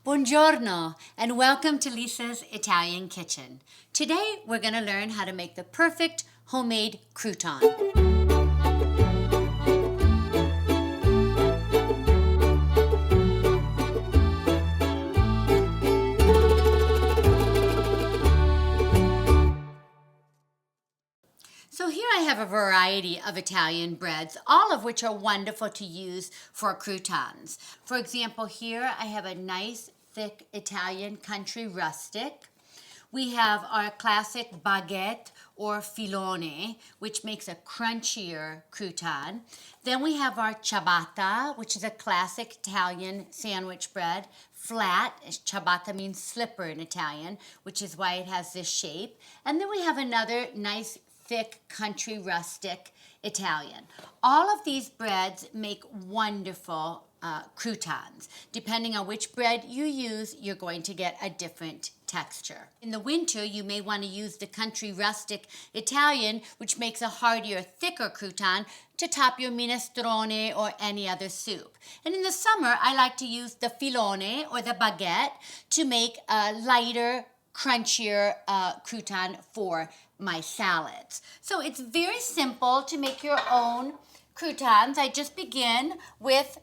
Buongiorno and welcome to Lisa's Italian Kitchen. Today we're going to learn how to make the perfect homemade crouton. So here I have a variety of Italian breads, all of which are wonderful to use for croutons. For example, here I have a nice thick Italian country rustic. We have our classic baguette or filone, which makes a crunchier crouton. Then we have our ciabatta, which is a classic Italian sandwich bread. Flat, ciabatta means slipper in Italian, which is why it has this shape. And then we have another nice thick country rustic Italian. All of these breads make wonderful croutons. Depending on which bread you use, you're going to get a different texture. In the winter, you may want to use the country rustic Italian, which makes a heartier, thicker crouton to top your minestrone or any other soup. And in the summer, I like to use the filone or the baguette to make a lighter, crunchier crouton for my salads. So it's very simple to make your own croutons. I just begin with,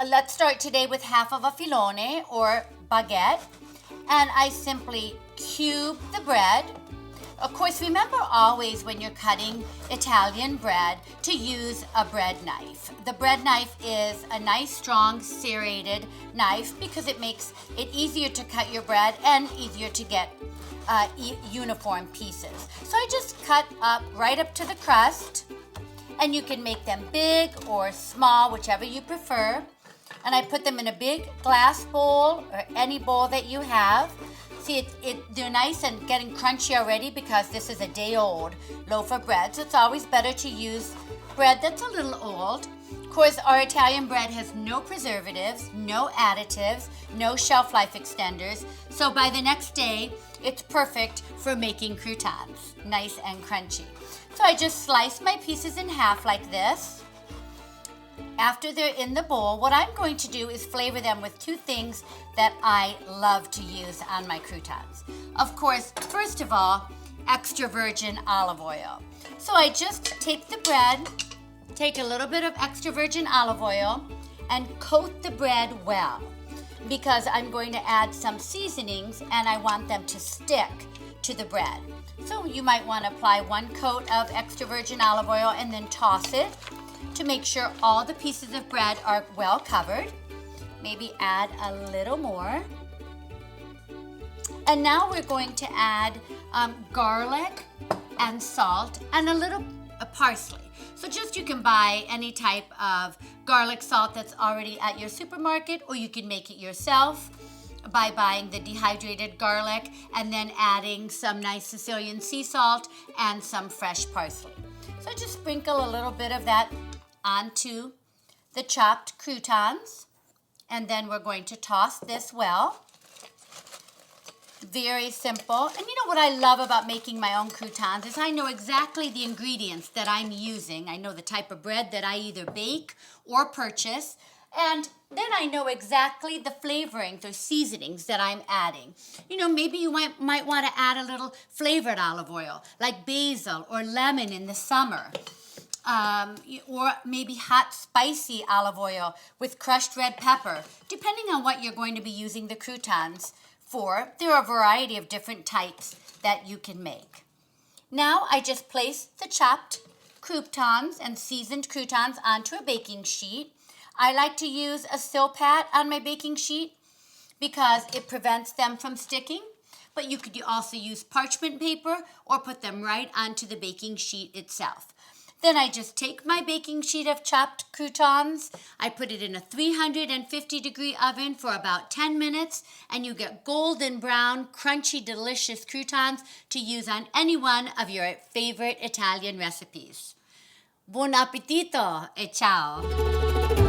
let's start today with half of a filone or baguette. And I simply cube the bread. Of course, remember always when you're cutting Italian bread to use a bread knife. The bread knife is a nice, strong, serrated knife because it makes it easier to cut your bread and easier to get uniform pieces. So I just cut up right up to the crust, and you can make them big or small, whichever you prefer. And I put them in a big glass bowl or any bowl that you have. See, they're nice and getting crunchy already because this is a day-old loaf of bread. So it's always better to use bread that's a little old. Of course, our Italian bread has no preservatives, no additives, no shelf life extenders. So by the next day, it's perfect for making croutons, nice and crunchy. So I just slice my pieces in half like this. After they're in the bowl, what I'm going to do is flavor them with two things that I love to use on my croutons. Of course, first of all, extra virgin olive oil. So I just take the bread, take a little bit of extra virgin olive oil, and coat the bread well, because I'm going to add some seasonings and I want them to stick to the bread. So you might want to apply one coat of extra virgin olive oil and then toss it to make sure all the pieces of bread are well covered. Maybe add a little more. And now we're going to add garlic and salt and a little parsley. So just you can buy any type of garlic salt that's already at your supermarket, or you can make it yourself by buying the dehydrated garlic and then adding some nice Sicilian sea salt and some fresh parsley. So just sprinkle a little bit of that onto the chopped croutons, and then we're going to toss this well. Very simple. And you know what I love about making my own croutons is I know exactly the ingredients that I'm using. I know the type of bread that I either bake or purchase, and then I know exactly the flavorings or seasonings that I'm adding. You know, maybe you might want to add a little flavored olive oil, like basil or lemon in the summer. Or maybe hot, spicy olive oil with crushed red pepper. Depending on what you're going to be using the croutons for, there are a variety of different types that you can make. Now I just place the chopped croutons and seasoned croutons onto a baking sheet. I like to use a Silpat on my baking sheet because it prevents them from sticking. But you could also use parchment paper or put them right onto the baking sheet itself. Then I just take my baking sheet of chopped croutons, I put it in a 350-degree oven for about 10 minutes, and you get golden brown, crunchy, delicious croutons to use on any one of your favorite Italian recipes. Buon appetito e ciao!